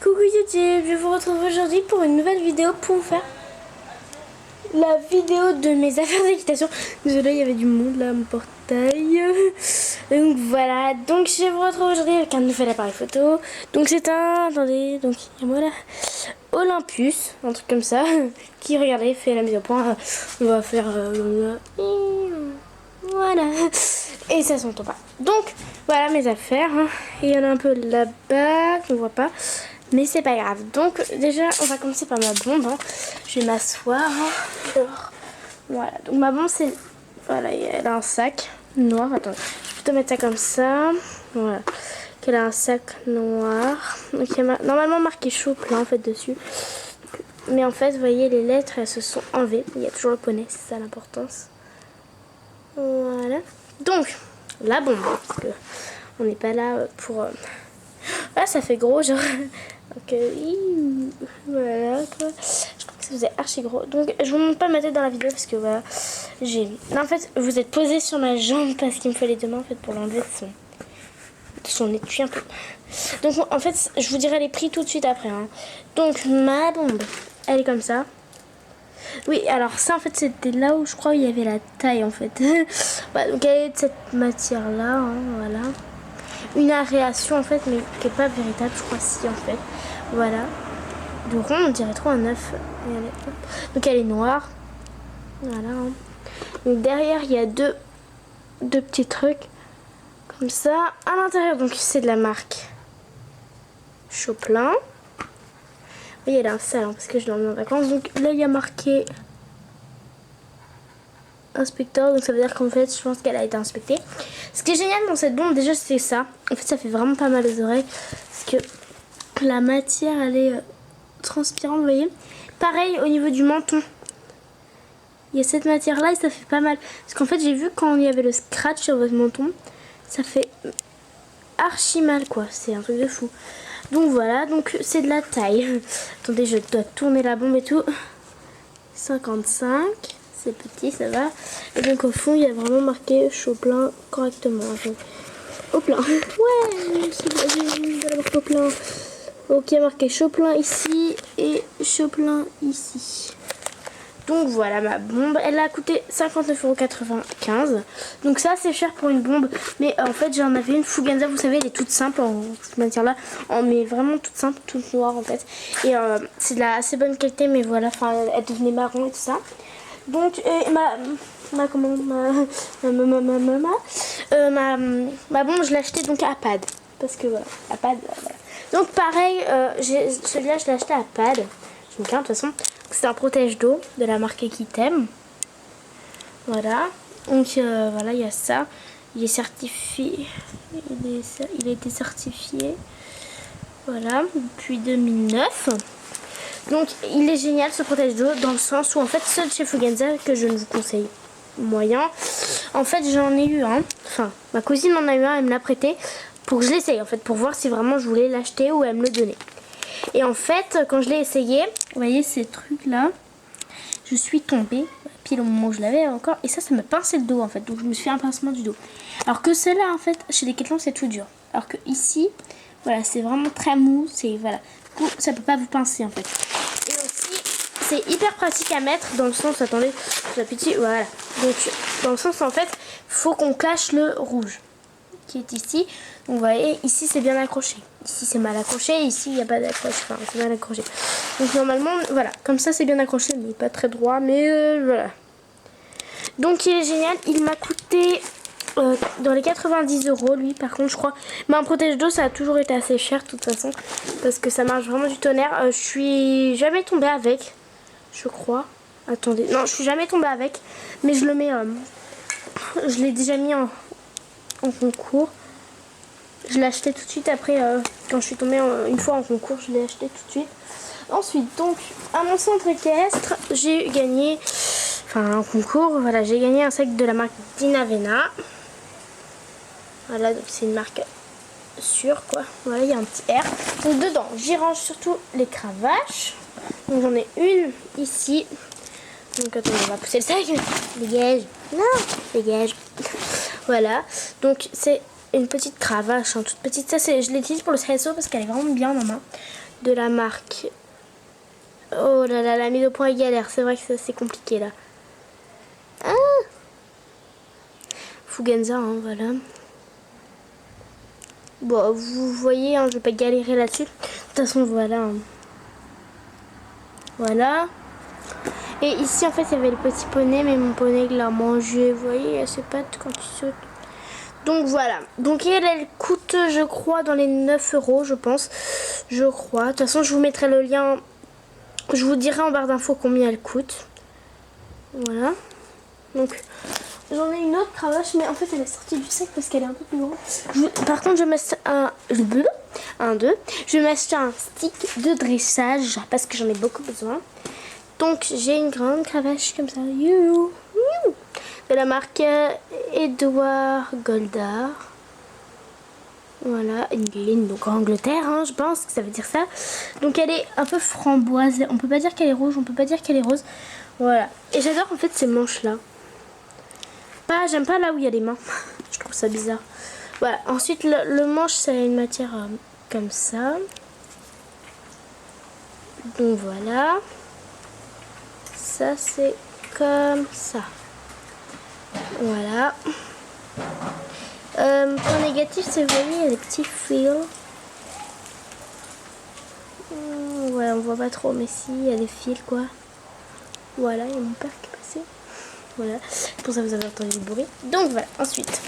Coucou YouTube, je vous retrouve aujourd'hui pour une nouvelle vidéo pour vous faire la vidéo de mes affaires d'équitation. Désolée, il y avait du monde là à mon portail. Donc voilà, donc je vous retrouve aujourd'hui avec un nouvel appareil photo. Donc c'est un, attendez, donc il y a moi là, Olympus, un truc comme ça, qui regardez, fait la mise au point. On va faire voilà, et ça s'entend pas. Donc voilà mes affaires, il y en a un peu là-bas, on voit pas. Mais c'est pas grave. Donc déjà on va commencer par ma bombe. Je vais m'asseoir. Voilà. Donc ma bombe c'est... Voilà, elle a un sac noir. Attends, je vais plutôt mettre ça comme ça. Voilà. Elle a un sac noir. Donc il y a normalement marqué chaud plein en fait dessus. Mais en fait vous voyez les lettres elles se sont enlevées. Il y a toujours le poney, c'est ça l'importance. Voilà. Donc la bombe. Parce que on n'est pas là pour... Ah ça fait gros genre... Donc voilà quoi. Je crois que ça faisait archi gros. Donc je vous montre pas ma tête dans la vidéo parce que voilà. En fait vous êtes posé sur ma jambe parce qu'il me fallait deux mains en fait pour l'enlever de son étui un peu. Donc en fait je vous dirai les prix tout de suite après. Donc ma bombe elle est comme ça. Oui alors ça en fait c'était là où je crois il y avait la taille en fait. Voilà, donc elle est de cette matière là. Voilà. Une aération en fait mais qui n'est pas véritable je crois si en fait. Voilà. De rond on dirait trop un œuf. Donc elle est noire. Voilà. Donc derrière il y a deux petits trucs. Comme ça. À l'intérieur donc c'est de la marque Chopin. Oui elle a un salon parce que je l'emmène en vacances. Donc là il y a marqué inspecteur. Donc ça veut dire qu'en fait je pense qu'elle a été inspectée. Ce qui est génial dans cette bombe déjà c'est ça. En fait ça fait vraiment pas mal aux oreilles. Parce que la matière elle est transparente, vous voyez. Pareil au niveau du menton. Il y a cette matière là et ça fait pas mal. Parce qu'en fait j'ai vu quand il y avait le scratch sur votre menton. Ça fait archi mal quoi. C'est un truc de fou. Donc voilà, donc c'est de la taille. Attendez, je dois tourner la bombe et tout. 55. C'est petit, ça va. Et donc au fond il y a vraiment marqué Chopin correctement. Donc, au plein. Ouais, c'est de la marque au plein. Donc il y a marqué Chopin ici et Chopin ici. Donc voilà ma bombe, elle a coûté 59,95 €. Donc ça c'est cher pour une bombe. Mais en fait j'en avais une Fuganza, vous savez elle est toute simple en cette matière là. Mais vraiment toute simple, toute noire en fait. Et c'est de la assez bonne qualité mais voilà, enfin elle devenait marron et tout ça. Donc ma bombe je l'ai achetée donc à Pad. Parce que voilà, à Pad, voilà. Donc pareil, celui-là je l'ai acheté à Pad. Je me garde de toute façon. C'est un protège d'eau de la marque Equitem. Voilà. Donc voilà, il y a ça. Il est certifié. Il a été certifié. Voilà, depuis 2009. Donc il est génial ce protège d'eau dans le sens où en fait seul chez Fuganza que je ne vous conseille moyen. En fait j'en ai eu un. Enfin ma cousine en a eu un, elle me l'a prêté pour que je l'essaye en fait pour voir si vraiment je voulais l'acheter ou elle me le donnait. Et en fait quand je l'ai essayé, vous voyez ces trucs là, je suis tombée pile au moment où je l'avais encore et ça m'a pincé le dos en fait. Donc je me suis fait un pincement du dos. Alors que celle-là en fait chez Decathlon c'est tout dur. Alors que ici voilà c'est vraiment très mou, c'est voilà. Du coup ça peut pas vous pincer en fait. Et aussi c'est hyper pratique à mettre dans le sens, attendez, petit, voilà. Donc dans le sens en fait faut qu'on cache le rouge qui est ici. Donc vous voyez ici c'est bien accroché, ici c'est mal accroché, ici il n'y a pas d'accroche, enfin c'est mal accroché. Donc normalement voilà, comme ça c'est bien accroché mais pas très droit, mais voilà. Donc il est génial, il m'a coûté dans les 90 € lui par contre je crois. Mais un protège d'eau ça a toujours été assez cher de toute façon parce que ça marche vraiment du tonnerre. Je suis jamais tombée avec, je crois. Attendez, non je suis jamais tombée avec, mais je le mets, je l'ai déjà mis en concours. Je l'ai acheté tout de suite après quand je suis tombée une fois en concours, je l'ai acheté tout de suite. Ensuite donc à mon centre équestre j'ai gagné, enfin en concours, voilà j'ai gagné un sac de la marque Dinavena. Voilà donc c'est une marque sûre quoi. Voilà il y a un petit R. Donc dedans j'y range surtout les cravaches. Donc j'en ai une ici. Donc attendez on va pousser le sac. Dégage. Non dégage. Voilà donc c'est une petite cravache, toute petite. Ça, je l'utilise pour le CSO parce qu'elle est vraiment bien en main. de la marque. Oh là là, la mise au point est galère. C'est vrai que c'est compliqué là. Ah, Fugenza, hein, voilà. Bon, vous voyez, hein, je vais pas galérer là-dessus. De toute façon, voilà. Hein. Voilà. Et ici, en fait, il y avait le petit poney, mais mon poney l'a mangé. Vous voyez, il y a ses pattes quand il saute. Donc voilà. Donc elle coûte, je crois, dans les 9 €, je pense. Je crois. De toute façon, je vous mettrai le lien. Je vous dirai en barre d'infos combien elle coûte. Voilà. Donc, j'en ai une autre cravache, mais en fait, elle est sortie du sac parce qu'elle est un peu plus grande. Par contre, je vais m'acheter deux. Je vais m'acheter un stick de dressage parce que j'en ai beaucoup besoin. Donc, j'ai une grande cravache comme ça. De la marque Edward Goldar. Voilà, une ligne, donc en Angleterre, hein, je pense que ça veut dire ça. Donc elle est un peu framboise. On peut pas dire qu'elle est rouge, on peut pas dire qu'elle est rose. Voilà. Et j'adore en fait ces manches là. J'aime pas là où il y a les mains. Je trouve ça bizarre. Voilà. Ensuite le manche, ça a une matière comme ça. Donc voilà. Ça c'est comme ça. Voilà. Point négatif, c'est, vous voyez, il y a des petits fils. Ouais, on voit pas trop, mais si, il y a des fils, quoi. Voilà, il y a mon père qui est passé. Voilà, pour ça vous avez entendu le bruit. Donc voilà, ensuite,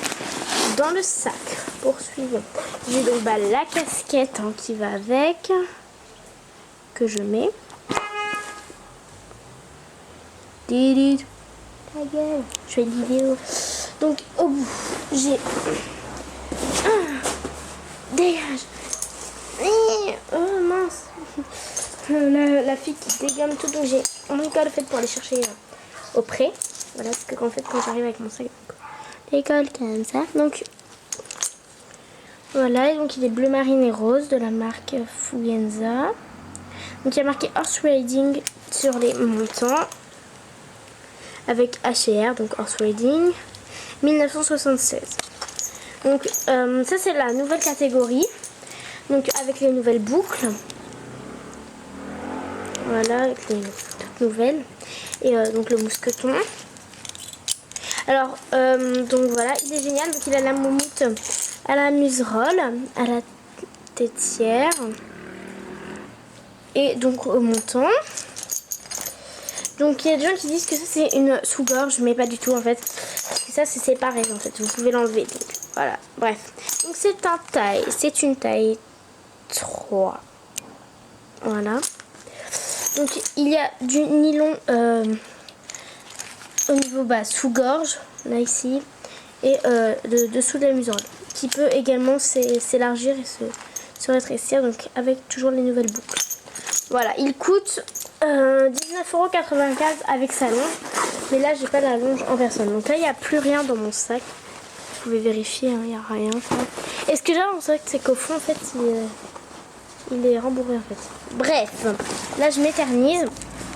dans le sac, poursuivons. J'ai donc la casquette hein, qui va avec, que je mets. Ta gueule, je fais une vidéo. Donc au bout, j'ai dégage. Oh mince. La fille qui dégomme tout, donc j'ai mon école fait pour aller chercher au pré. Voilà, parce que en fait quand j'arrive avec mon sac l'école comme ça. Donc voilà, et donc il est bleu marine et rose de la marque Fugenza. Donc il y a marqué Horse Riding sur les montants. Avec H&R, donc Horse Riding 1976. Donc ça c'est la nouvelle catégorie. Donc avec les nouvelles boucles. Voilà, avec les toutes nouvelles. Et donc le mousqueton. Alors donc voilà, il est génial. Donc il a la moumoute à la muserolle, à la tétière. Et donc au montant. Donc il y a des gens qui disent que ça c'est une sous-gorge, mais pas du tout en fait. Parce que ça c'est séparé en fait, vous pouvez l'enlever. Donc voilà, bref. Donc c'est une taille 3. Voilà. Donc il y a du nylon au niveau bas sous-gorge, là ici, et le dessous de la muserolle, qui peut également s'élargir et se rétrécir, donc avec toujours les nouvelles boucles. Voilà, il coûte 19,95 € avec sa longe. Mais là, j'ai pas la longe en personne. Donc là, il n'y a plus rien dans mon sac. Vous pouvez vérifier, il n'y a rien. Et ce que j'aime dans mon sac, c'est qu'au fond, en fait, il est rembourré, en fait. Bref, là, je m'éternise.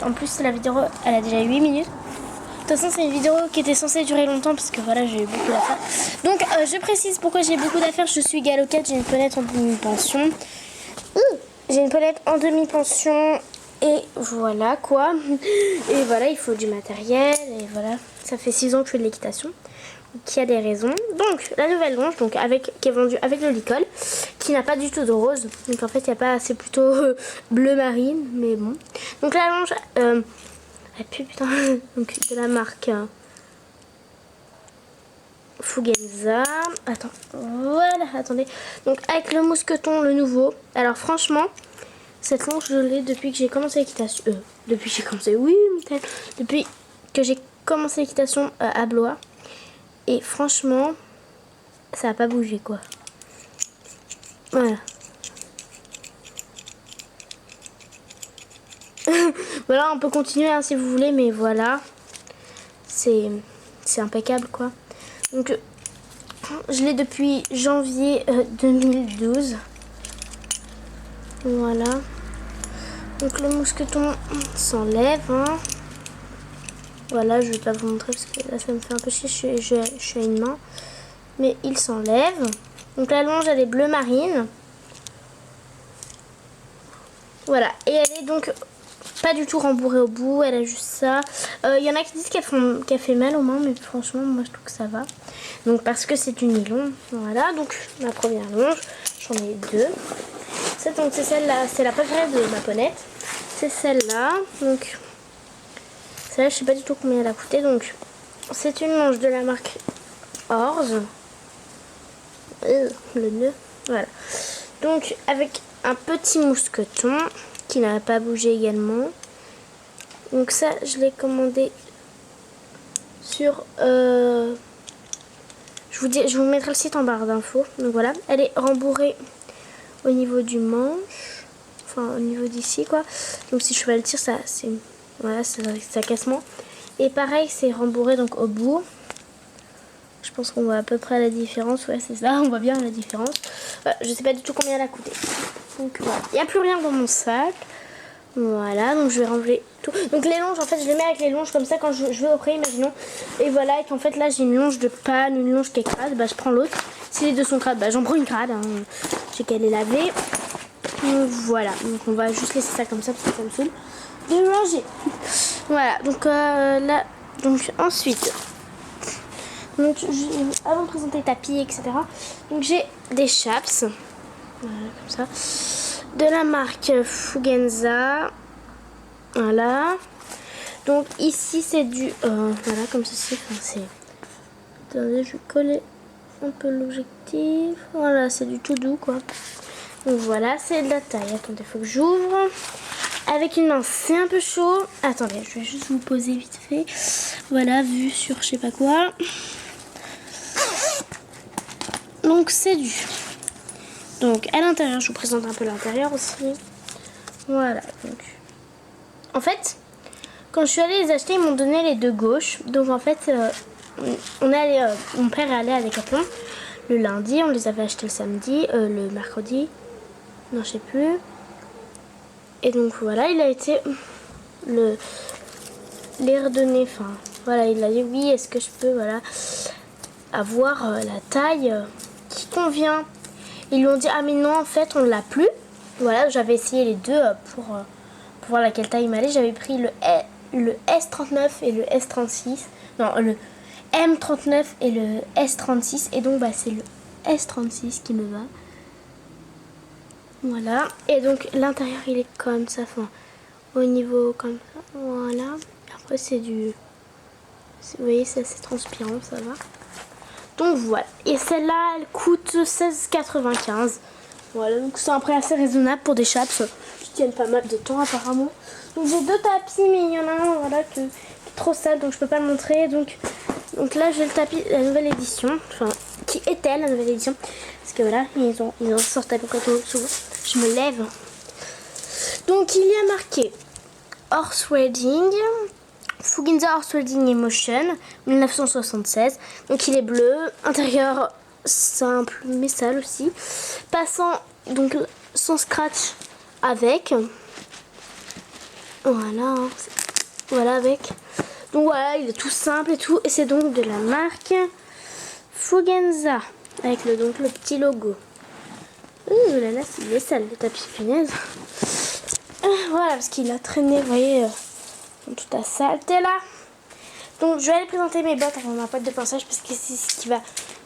En plus, la vidéo, elle a déjà 8 minutes. De toute façon, c'est une vidéo qui était censée durer longtemps parce que voilà, j'ai eu beaucoup d'affaires. Donc, je précise pourquoi j'ai beaucoup d'affaires. Je suis galopette, j'ai une ponette en demi-pension. J'ai une ponette en demi-pension. Et voilà quoi. Et voilà, il faut du matériel. Et voilà, ça fait 6 ans que je fais de l'équitation. Donc il y a des raisons. Donc la nouvelle longe, donc qui est vendue avec le licol, qui n'a pas du tout de rose. Donc en fait, il n'y a pas, c'est plutôt bleu marine, mais bon. Donc la longe, putain, donc de la marque Fugenza. Attends, voilà, attendez. Donc avec le mousqueton, le nouveau. Alors franchement. Cette longe, je l'ai depuis que j'ai commencé l'équitation. Depuis que j'ai commencé l'équitation à Blois. Et franchement, ça n'a pas bougé quoi. Voilà. Voilà, on peut continuer hein, si vous voulez, mais voilà. C'est impeccable quoi. Donc, je l'ai depuis janvier 2012. Voilà. Donc le mousqueton s'enlève. Hein. Voilà, je vais pas vous montrer parce que là ça me fait un peu chier, je suis à une main. Mais il s'enlève. Donc la longe elle est bleu marine. Voilà, et elle est donc pas du tout rembourrée au bout, elle a juste ça. Il y en a qui disent qu'elle fait mal aux mains, mais franchement moi je trouve que ça va. Donc parce que c'est du nylon, voilà, donc ma première longe, j'en ai deux. Donc c'est celle-là, c'est la préférée de ma ponette. C'est celle-là, donc celle-là je sais pas du tout combien elle a coûté, donc c'est une longe de la marque Orz. Le nœud, voilà. Donc avec un petit mousqueton qui n'a pas bougé également. Donc ça je l'ai commandé sur je vous mettrai le site en barre d'infos. Donc voilà, elle est rembourrée au niveau du manche, enfin au niveau d'ici quoi. Donc si je fais le tir, ça c'est voilà, ça casse moins. Et pareil, c'est rembourré donc au bout. Je pense qu'on voit à peu près la différence. Ouais, c'est ça, on voit bien la différence. Je sais pas du tout combien elle a coûté. Donc voilà, il n'y a plus rien dans mon sac. Voilà, donc je vais ranger tout. Donc les longes, en fait, je les mets avec les longes comme ça quand je vais au pré, imaginons. Et voilà, et qu'en fait là j'ai une longe de panne, une longe qui est crade, bah je prends l'autre. Si les deux sont crades, bah j'en prends une crade. Hein. Je sais qu'elle est lavée. Donc voilà, donc on va juste laisser ça comme ça parce que ça me saoule de ranger. Voilà, donc là, donc ensuite, donc avant de présenter le tapis, etc. Donc j'ai des chaps, voilà, comme ça, de la marque Fugenza. Voilà. Donc ici c'est du voilà comme ceci. Enfin, c'est. Attendez, je vais coller un peu l'objectif. Voilà, c'est du tout doux quoi. Donc voilà, c'est de la taille. Attendez, faut que j'ouvre. Avec une main, c'est un peu chaud. Attendez, je vais juste vous poser vite fait. Voilà, vue sur je sais pas quoi. Donc c'est du. Donc à l'intérieur, je vous présente un peu l'intérieur aussi. Voilà, donc. En fait, quand je suis allée les acheter, ils m'ont donné les deux gauches. Donc en fait, mon père est allé à Decathlon le lundi. On les avait achetés le samedi, le mercredi. Non, je sais plus. Et donc voilà, il a été les redonner. Enfin, voilà, il a dit oui, est-ce que je peux avoir la taille qui convient. Ils lui ont dit ah mais non, en fait, on l'a plus. Voilà, j'avais essayé les deux pour voir laquelle taille il m'allait. J'avais pris le S39 et le S36. Non, le M39 et le S36. Et donc, bah, c'est le S36 qui me va. Voilà. Et donc, l'intérieur, il est comme ça. Enfin, au niveau comme ça. Voilà. Après, c'est du... Vous voyez, c'est assez transpirant, ça va. Donc, voilà. Et celle-là, elle coûte 16,95 €. Voilà, donc c'est un prix assez raisonnable pour des chaps qui tiennent pas mal de temps apparemment. Donc j'ai deux tapis, mais il y en a un voilà, qui est trop sale, donc je peux pas le montrer. Donc là j'ai le tapis, la nouvelle édition, enfin qui était la nouvelle édition. Parce que voilà, ils en sortent à peu près souvent. Je me lève. Donc il y a marqué Horse Riding, Fugenza Horse Riding Emotion, 1976. Donc il est bleu, intérieur simple mais sale aussi, passant donc sans scratch avec, voilà, voilà avec, donc voilà, il est tout simple et tout, et c'est donc de la marque Fugenza avec donc le petit logo. Ouh là là, il est sale le tapis, punaise. Voilà, parce qu'il a traîné, vous voyez, toute la saleté là. Donc je vais aller présenter mes bottes avant ma boîte de pinçage parce que c'est ce qui va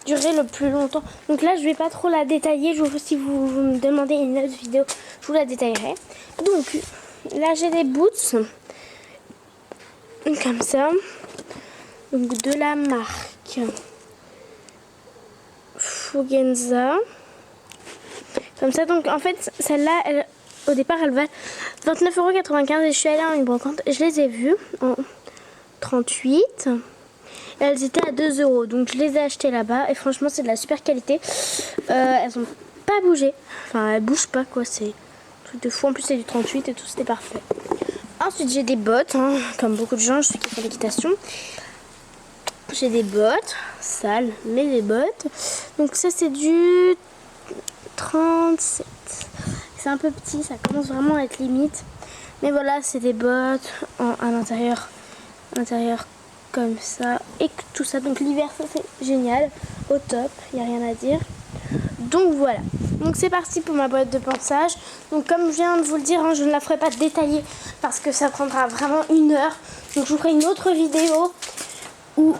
durer le plus longtemps. Donc là je vais pas trop la détailler. Si vous me demandez une autre vidéo, je vous la détaillerai. Donc là j'ai des boots comme ça. Donc de la marque Fugenza. Comme ça, donc en fait celle-là, au départ elle va 29,95 € et je suis allée en une brocante et je les ai vues en 38. Elles étaient à 2 €, donc je les ai achetées là-bas et franchement c'est de la super qualité. Elles ont pas bougé, enfin elles bougent pas quoi, c'est un truc de fou. En plus c'est du 38 et tout, c'était parfait. Ensuite j'ai des bottes, hein, comme beaucoup de gens, je fais qui font l'équitation. J'ai des bottes sales, mais des bottes. Donc ça c'est du 37. C'est un peu petit, ça commence vraiment à être limite. Mais voilà, c'est des bottes à l'intérieur comme ça et tout ça. Donc l'hiver ça c'est génial, au top, il n'y a rien à dire. Donc voilà, donc c'est parti pour ma boîte de ponçage. Donc comme je viens de vous le dire, hein, je ne la ferai pas détaillée parce que ça prendra vraiment 1 heure. Donc je vous ferai une autre vidéo où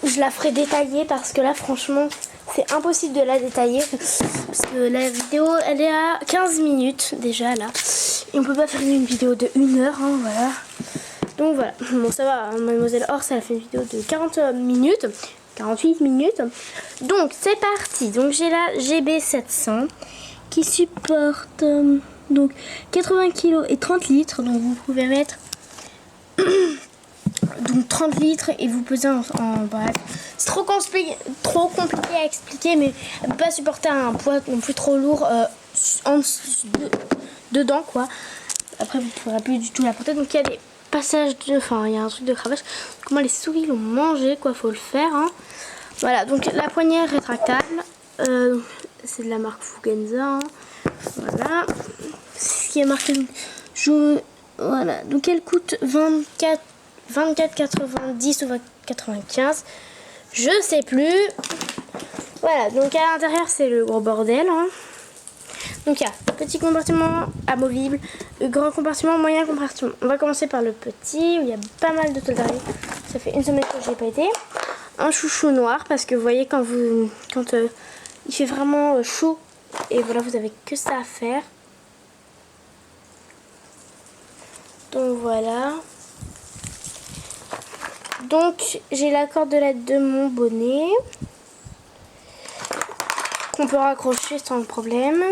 je la ferai détaillée parce que là franchement c'est impossible de la détailler. Parce que la vidéo elle est à 15 minutes déjà là. Et on peut pas faire une vidéo de 1 heure, hein, voilà. Donc voilà, bon ça va, Mademoiselle Horse elle a fait une vidéo de 40 minutes. 48 minutes. Donc c'est parti. Donc j'ai la GB700 qui supporte donc 80 kg et 30 litres. Donc vous pouvez mettre donc 30 litres et vous pesez en bref. C'est trop compliqué à expliquer, mais elle ne peut pas supporter un poids non plus trop lourd dedans quoi. Après vous ne pourrez plus du tout la porter. Donc il y a des passages de, enfin il y a un truc de cravache. Comment les souris l'ont mangé quoi, faut le faire. Hein. Voilà, donc la poignée rétractable, c'est de la marque Fugenza. Hein. Voilà, ce qui est marqué jaune. Voilà, donc elle coûte 24,90 ou 95, je sais plus. Voilà, donc à l'intérieur c'est le gros bordel. Hein. Donc il y a petit compartiment amovible, grand compartiment, moyen compartiment. On va commencer par le petit où il y a pas mal de tôles. Ça fait 1 semaine que j'ai pas été. Un chouchou noir parce que vous voyez quand il fait vraiment chaud et voilà vous avez que ça à faire. Donc voilà. Donc j'ai la cordelette de mon bonnet qu'on peut raccrocher sans problème.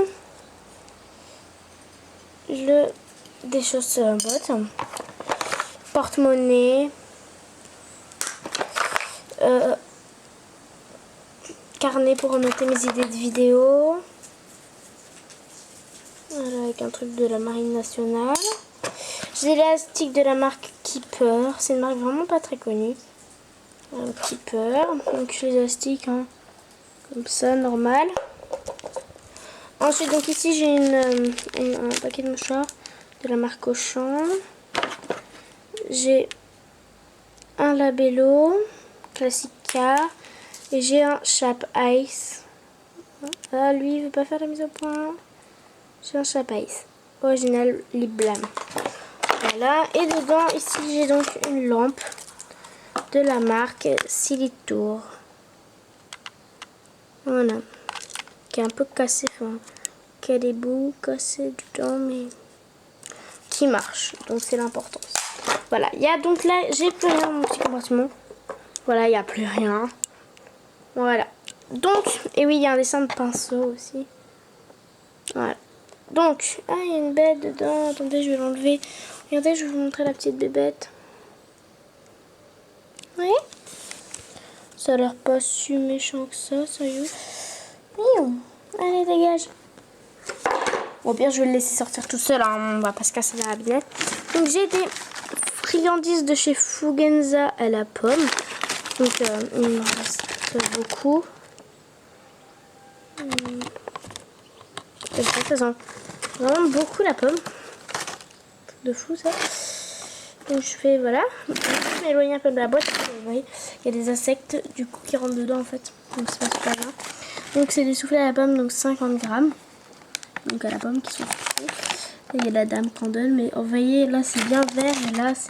Des chausses bottes, porte-monnaie, carnet pour noter mes idées de vidéo. Voilà, avec un truc de la marine nationale. J'ai l'élastique de la marque Keeper. C'est une marque vraiment pas très connue. Keeper. Donc l'élastique, hein, comme ça, normal. Ensuite, donc ici j'ai un paquet de mouchoirs de la marque Auchan. J'ai un labello Classica et j'ai un Sharp Ice. Ah, lui il veut pas faire la mise au point. J'ai un Sharp Ice original Lip Balm. Voilà, et dedans ici j'ai donc une lampe de la marque Silitour. Voilà, qui est un peu cassée, enfin, qui a des bouts cassés dedans, mais qui marche, donc c'est l'important. Voilà, il y a donc là, j'ai plus rien dans mon petit compartiment. Voilà, il n'y a plus rien. Voilà, donc, et oui, il y a un dessin de pinceau aussi. Voilà, donc, ah, il y a une bête dedans. Attendez, je vais l'enlever. Regardez, je vais vous montrer la petite bébête. Oui, ça a l'air pas si méchant que ça, sérieux. Allez, dégage. Au pire, je vais le laisser sortir tout seul, hein. On va pas se casser la habillette. Donc, j'ai des friandises de chez Fugenza à la pomme. Donc, il me reste beaucoup. Ça sent vraiment beaucoup la pomme. De fou, ça. Donc, je fais, voilà. Je vais m'éloigner un peu de la boîte. Vous voyez, il y a des insectes, du coup, qui rentrent dedans, en fait. Donc, c'est pas super grave. Donc, c'est des soufflés à la pomme, donc 50 grammes. Donc, à la pomme qui sont soufflés. Il y a la dame candle, mais vous voyez, là, c'est bien vert et là, c'est